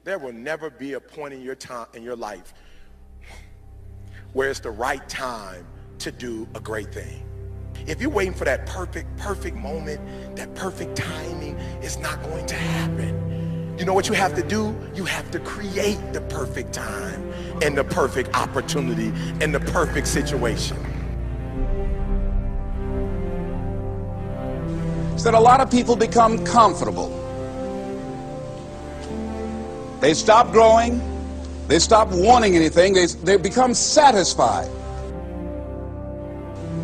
There will never be a point in your life where it's the right time to do a great thing. If you're waiting for that perfect moment, that perfect timing, it's not going to happen. You know what you have to do? You have to create the perfect time and the perfect opportunity and the perfect situation. Is that a lot of people become comfortable. They stop growing. They stop wanting anything. They become satisfied.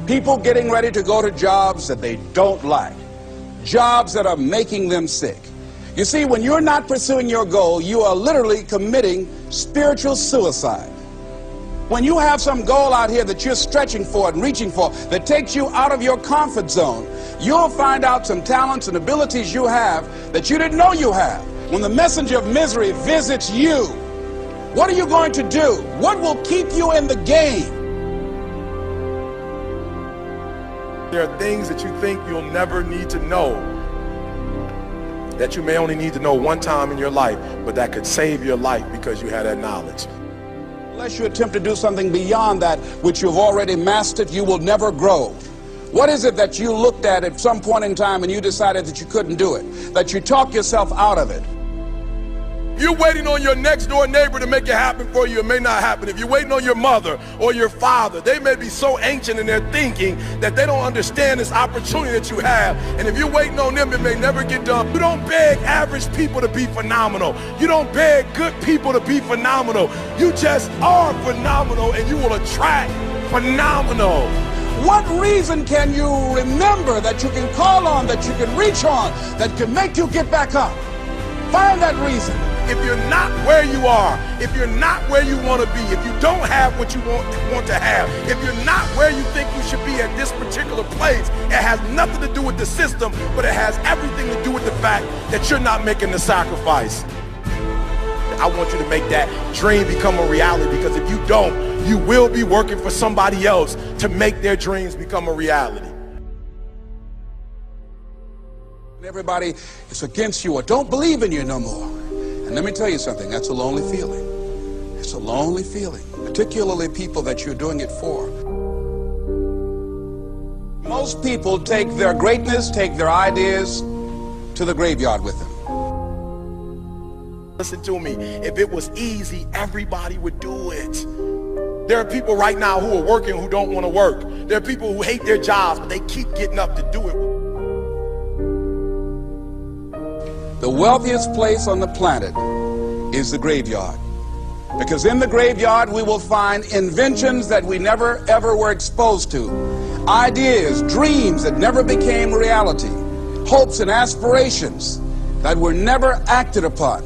People getting ready to go to jobs that they don't like. Jobs that are making them sick. You see, when you're not pursuing your goal, you are literally committing spiritual suicide. When you have some goal out here that you're stretching for and reaching for that takes you out of your comfort zone, you'll find out some talents and abilities you have that you didn't know you have. When the messenger of misery visits you, what are you going to do? What will keep you in the game? There are things that you think you'll never need to know, that you may only need to know one time in your life, but that could save your life because you had that knowledge. Unless you attempt to do something beyond that which you've already mastered, you will never grow. What is it that you looked at some point in time and you decided that you couldn't do it, that you talked yourself out of it? If you're waiting on your next door neighbor to make it happen for you, it may not happen. If you're waiting on your mother or your father, they may be so ancient in their thinking that they don't understand this opportunity that you have. And if you're waiting on them, it may never get done. You don't beg average people to be phenomenal. You don't beg good people to be phenomenal. You just are phenomenal, and you will attract phenomenal. What reason can you remember that you can call on, that you can reach on, that can make you get back up? Find that reason. If you're not where you are, if you're not where you want to be, if you don't have what you want to have, if you're not where you think you should be at this particular place, it has nothing to do with the system, but it has everything to do with the fact that you're not making the sacrifice. I want you to make that dream become a reality, because if you don't, you will be working for somebody else to make their dreams become a reality. Everybody is against you or don't believe in you no more. And let me tell you something, that's a lonely feeling. It's a lonely feeling, particularly people that you're doing it for. Most people take their greatness, take their ideas to the graveyard with them. Listen to me, if it was easy, everybody would do it. There are people right now who are working who don't want to work. There are people who hate their jobs, but they keep getting up to do it. The wealthiest place on the planet is the graveyard. Because in the graveyard we will find inventions that we never ever were exposed to. Ideas, dreams that never became reality. Hopes and aspirations that were never acted upon.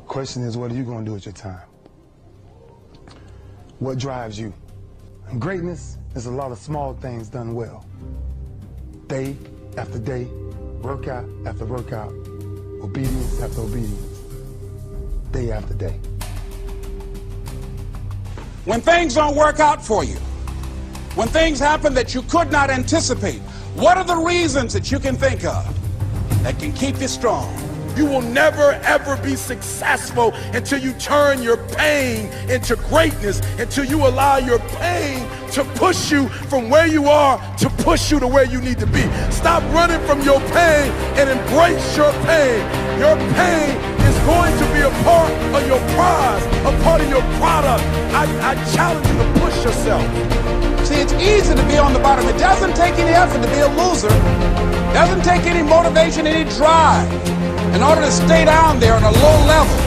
Question is, what are you going to do with your time? What drives you? And greatness is a lot of small things done well. Day after day, workout after workout, obedience after obedience, day after day. When things don't work out for you, when things happen that you could not anticipate, what are the reasons that you can think of that can keep you strong? You will never ever be successful until you turn your pain into greatness, until you allow your pain to push you from where you are to push you to where you need to be. Stop running from your pain and embrace your pain. Your pain is going to be a part of your prize, a part of your product. I challenge you to push yourself. See, it's easy to be on the bottom. It doesn't take any effort to be a loser. It doesn't take any motivation, any drive in order to stay down there on a low level.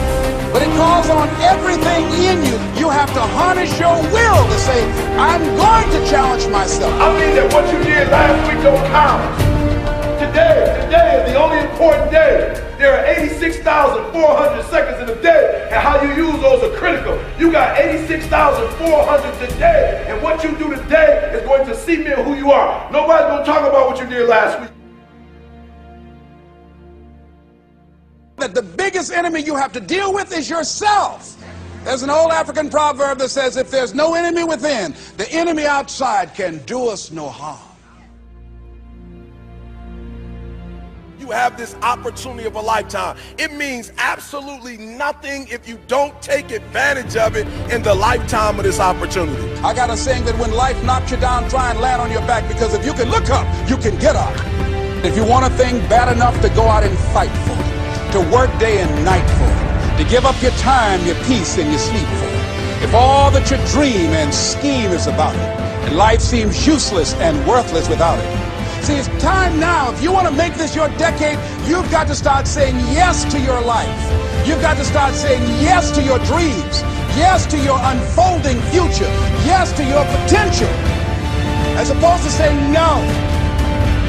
But it calls on everything in you. You have to harness your will to say, I'm going to challenge myself. I mean that what you did last week don't count. Today is the only important day. There are 86,400 seconds in a day, and how you use those are critical. You got 86,400 today, and what you do today is going to cement who you are. Nobody's going to talk about what you did last week. That the biggest enemy you have to deal with is yourself. There's an old African proverb that says, if there's no enemy within, the enemy outside can do us no harm. you have this opportunity of a lifetime. It means absolutely nothing if you don't take advantage of it in the lifetime of this opportunity. I got a saying that when life knocks you down, try and land on your back, because if you can look up, you can get up. If you want a thing bad enough to go out and fight for it, to work day and night for it, to give up your time, your peace, and your sleep for it, if all that you dream and scheme is about it, and life seems useless and worthless without it. See, it's time now. If you want to make this your decade, you've got to start saying yes to your life. You've got to start saying yes to your dreams, yes to your unfolding future, yes to your potential, as opposed to saying no.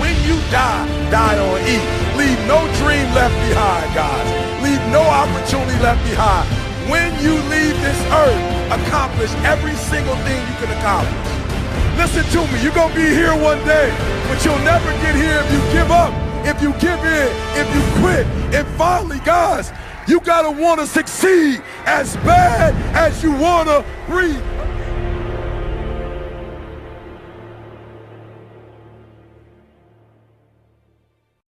When you die, die on E. Leave no dream left behind, guys. Leave no opportunity left behind. When you leave this earth, accomplish every single thing you can accomplish. Listen to me, you're going to be here one day, but you'll never get here if you give up, if you give in, if you quit. And finally, guys, you got to want to succeed as bad as you want to breathe.